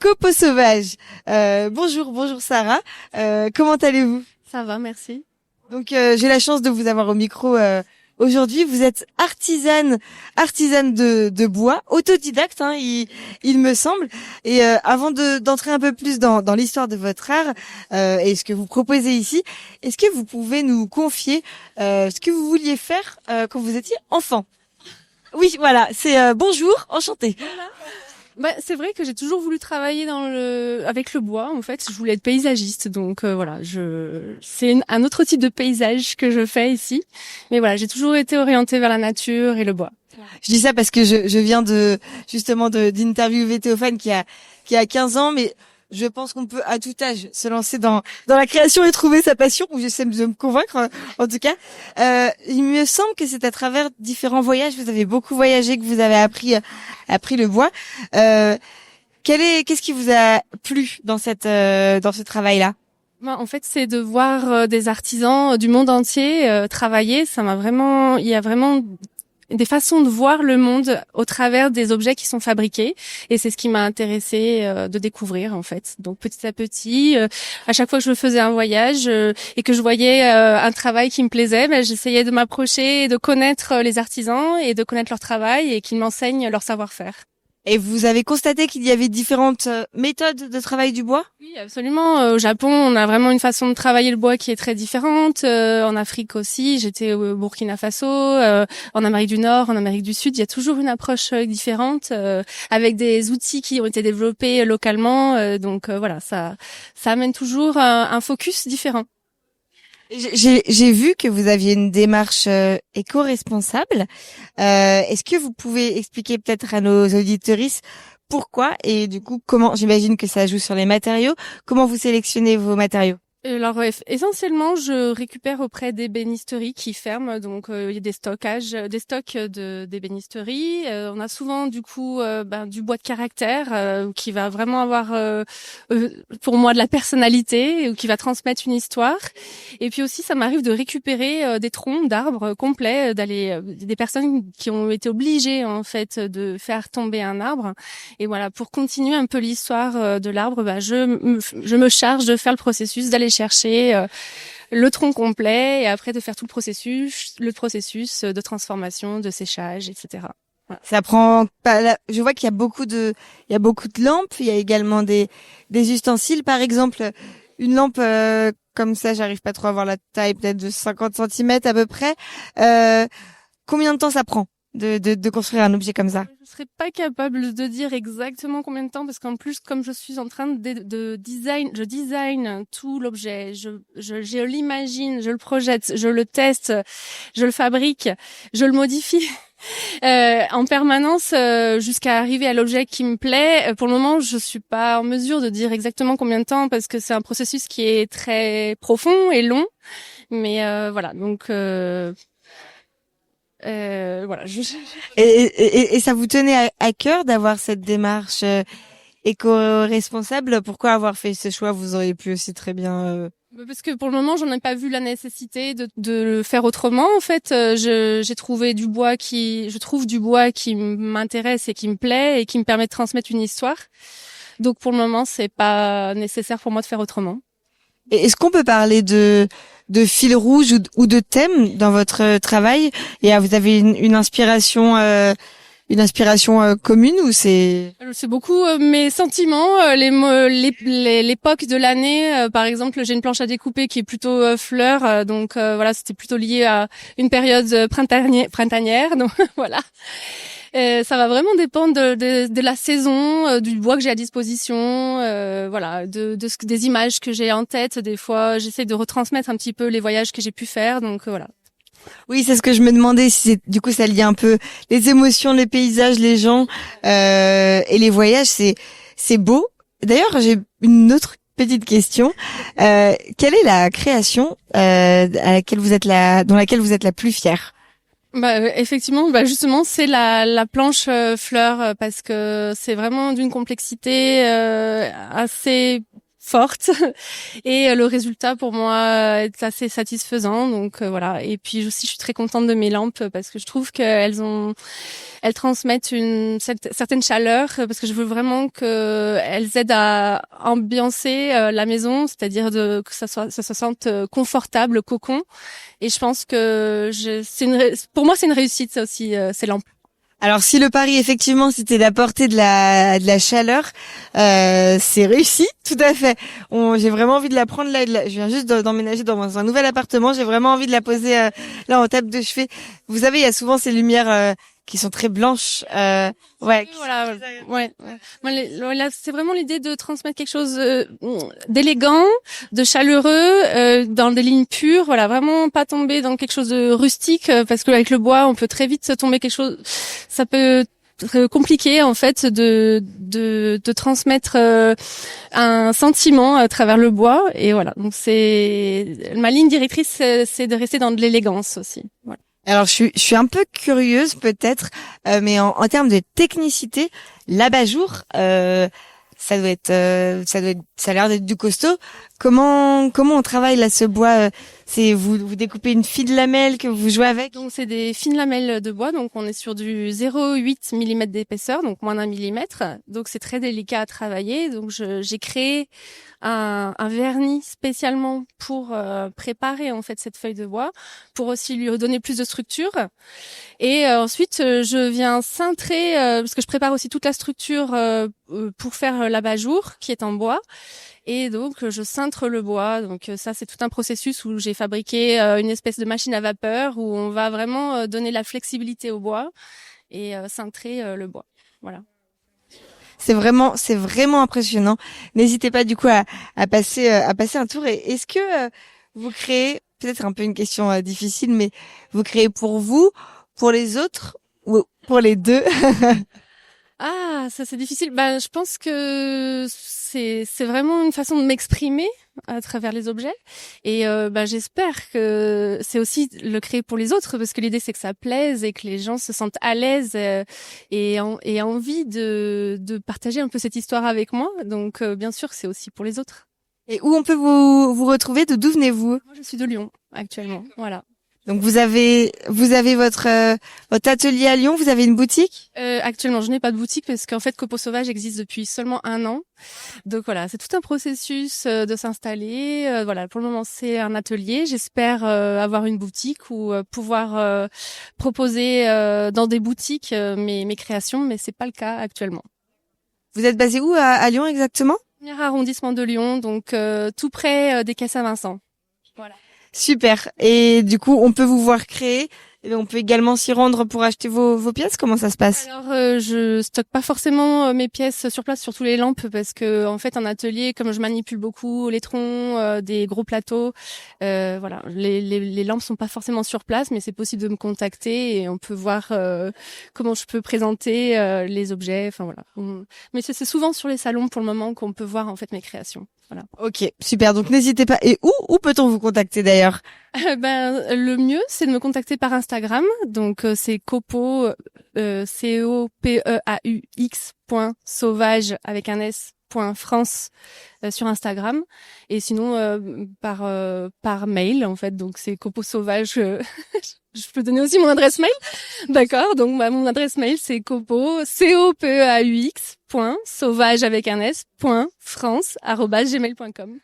Copeaux sauvages. Bonjour Sarah. Comment allez-vous? Ça va, merci. Donc j'ai la chance de vous avoir au micro aujourd'hui. Vous êtes artisane de bois, autodidacte, hein, il me semble. Et avant d'entrer un peu plus dans l'histoire de votre art et ce que vous proposez ici, est-ce que vous pouvez nous confier ce que vous vouliez faire quand vous étiez enfant? Oui, voilà, c'est bonjour, enchantée. Voilà. C'est vrai que j'ai toujours voulu travailler avec le bois. En fait, je voulais être paysagiste, donc voilà, c'est un autre type de paysage que je fais ici. Mais voilà, j'ai toujours été orientée vers la nature et le bois. Je dis ça parce que je viens d'interviewer Théophane qui a 15 ans, mais je pense qu'on peut à tout âge se lancer dans la création et trouver sa passion, ou j'essaie de me convaincre en tout cas. Il me semble que c'est à travers différents voyages, vous avez beaucoup voyagé, que vous avez appris le bois. Qu'est-ce qui vous a plu dans ce travail-là? En fait, c'est de voir des artisans du monde entier travailler. Il y a vraiment des façons de voir le monde au travers des objets qui sont fabriqués, et c'est ce qui m'a intéressée de découvrir en fait. Donc petit à petit, à chaque fois que je faisais un voyage et que je voyais un travail qui me plaisait, j'essayais de m'approcher et de connaître les artisans et de connaître leur travail et qu'ils m'enseignent leur savoir-faire. Et vous avez constaté qu'il y avait différentes méthodes de travail du bois? Oui, absolument. Au Japon, on a vraiment une façon de travailler le bois qui est très différente. En Afrique aussi, j'étais au Burkina Faso, en Amérique du Nord, en Amérique du Sud. Il y a toujours une approche différente, avec des outils qui ont été développés localement. Donc voilà, ça amène toujours un focus différent. J'ai vu que vous aviez une démarche éco-responsable. Est-ce que vous pouvez expliquer peut-être à nos auditeuristes pourquoi et du coup comment, j'imagine que ça joue sur les matériaux, comment vous sélectionnez vos matériaux? Alors essentiellement, je récupère auprès d'ébénisteries qui ferment, donc il y a des stocks d'ébénisteries. On a souvent du coup du bois de caractère qui va vraiment avoir pour moi de la personnalité, ou qui va transmettre une histoire. Et puis aussi, ça m'arrive de récupérer des troncs d'arbres complets, des personnes qui ont été obligées en fait de faire tomber un arbre. Et voilà, pour continuer un peu l'histoire de l'arbre, je me charge de faire le processus, d'aller chercher le tronc complet et après de faire tout le processus de transformation, de séchage, etc. Voilà. Ça prend pas. Je vois qu'il y a beaucoup de lampes. Il y a également des ustensiles. Par exemple, une lampe comme ça, j'arrive pas trop à voir la taille, peut-être de 50 centimètres à peu près. Combien de temps ça prend de construire un objet comme ça? Je serais pas capable de dire exactement combien de temps, parce qu'en plus, comme je suis en train de design, je design tout l'objet, je l'imagine, je le projette, je le teste, je le fabrique, je le modifie en permanence jusqu'à arriver à l'objet qui me plaît. Pour le moment, je suis pas en mesure de dire exactement combien de temps, parce que c'est un processus qui est très profond et long. Mais voilà, donc. Voilà. Et ça vous tenait à cœur d'avoir cette démarche éco-responsable? Pourquoi avoir fait ce choix? Vous auriez pu aussi très bien. Parce que pour le moment, j'en ai pas vu la nécessité de le faire autrement. En fait, je trouve du bois qui m'intéresse et qui me plaît et qui me permet de transmettre une histoire. Donc pour le moment, c'est pas nécessaire pour moi de faire autrement. Et est-ce qu'on peut parler de fil rouge ou de thème dans votre travail? Et vous avez une inspiration commune, ou c'est beaucoup mes sentiments, l'époque de l'année. Par exemple, j'ai une planche à découper qui est plutôt fleur, donc voilà, c'était plutôt lié à une période printanière. Donc voilà. Ça va vraiment dépendre de la saison, du bois que j'ai à disposition, voilà, des images que j'ai en tête. Des fois, j'essaie de retransmettre un petit peu les voyages que j'ai pu faire, donc voilà. Oui, c'est ce que je me demandais, si du coup ça liait un peu les émotions, les paysages, les gens et les voyages. C'est beau. D'ailleurs, j'ai une autre petite question. Quelle est la création dans laquelle vous êtes la plus fière? Effectivement, justement, c'est la planche fleur, parce que c'est vraiment d'une complexité assez forte et le résultat pour moi est assez satisfaisant. Donc voilà. Et puis aussi, je suis très contente de mes lampes parce que je trouve qu'elles transmettent une certaine chaleur parce que je veux vraiment qu'elles aident à ambiancer la maison, c'est-à-dire que ça se sente confortable, cocon. Et je pense que pour moi c'est une réussite ça aussi ces lampes. Alors si le pari effectivement c'était d'apporter de la chaleur, c'est réussi, tout à fait. J'ai vraiment envie de la prendre là. Je viens juste d'emménager dans un nouvel appartement. J'ai vraiment envie de la poser là en table de chevet. Vous savez, il y a souvent ces lumières qui sont très blanches. Ouais. Voilà. Ouais. Là, c'est vraiment l'idée de transmettre quelque chose d'élégant, de chaleureux, dans des lignes pures. Voilà, vraiment pas tomber dans quelque chose de rustique parce que avec le bois, on peut très vite tomber quelque chose. Ça peut être compliqué en fait de transmettre un sentiment à travers le bois. Et voilà. Donc c'est ma ligne directrice, c'est de rester dans de l'élégance aussi. Voilà. Alors je suis un peu curieuse peut-être, mais en termes de technicité, l'abat-jour, ça a l'air d'être du costaud. Comment on travaille là ce bois? C'est vous découpez une fine lamelle que vous jouez avec? Donc c'est des fines lamelles de bois, donc on est sur du 0,8 mm d'épaisseur, donc moins d'un millimètre. Donc c'est très délicat à travailler. Donc j'ai créé un vernis spécialement pour préparer en fait cette feuille de bois, pour aussi lui redonner plus de structure. Et ensuite je viens cintrer parce que je prépare aussi toute la structure pour faire l'abat-jour qui est en bois. Et donc je cintre le bois. Donc ça c'est tout un processus où j'ai fabriqué une espèce de machine à vapeur où on va vraiment donner la flexibilité au bois et cintrer le bois. Voilà. C'est vraiment impressionnant. N'hésitez pas du coup à passer un tour. Et est-ce que vous créez, peut-être un peu une question difficile, mais vous créez pour vous, pour les autres ou pour les deux? Ah, ça c'est difficile. Ben, je pense que c'est vraiment une façon de m'exprimer à travers les objets. Et j'espère que c'est aussi le créer pour les autres, parce que l'idée c'est que ça plaise et que les gens se sentent à l'aise et envie de partager un peu cette histoire avec moi. Donc bien sûr, c'est aussi pour les autres. Et où on peut vous retrouver? D'où venez-vous? Moi, je suis de Lyon actuellement. Voilà. Donc vous avez votre atelier à Lyon, vous avez une boutique? Actuellement, je n'ai pas de boutique parce qu'en fait, Copeaux Sauvages existe depuis seulement 1 an. Donc voilà, c'est tout un processus de s'installer. Voilà, pour le moment, c'est un atelier. J'espère avoir une boutique ou pouvoir proposer dans des boutiques mes créations, mais c'est pas le cas actuellement. Vous êtes basé où à Lyon exactement? Premier arrondissement de Lyon, donc tout près des Quais Saint-Vincent. Voilà. Super. Et du coup, on peut vous voir créer. Et on peut également s'y rendre pour acheter vos pièces. Comment ça se passe? Alors, je stocke pas forcément mes pièces sur place, surtout les lampes, parce que en fait, en atelier, comme je manipule beaucoup les troncs, des gros plateaux, voilà, les lampes sont pas forcément sur place, mais c'est possible de me contacter et on peut voir comment je peux présenter les objets. Enfin voilà. Mais c'est souvent sur les salons pour le moment qu'on peut voir en fait mes créations. Voilà. Ok, super. Donc n'hésitez pas. Et où peut-on vous contacter d'ailleurs? Le mieux, c'est de me contacter par Instagram. Donc c'est Copeaux, COPEAUX.sauvage avec un S. .france sur Instagram, et sinon par mail en fait. Donc c'est Copeaux Sauvage. Je peux donner aussi mon adresse mail. D'accord. Donc mon adresse mail c'est copeaux COPEAUX.sauvage avec un S. .france@gmail.com.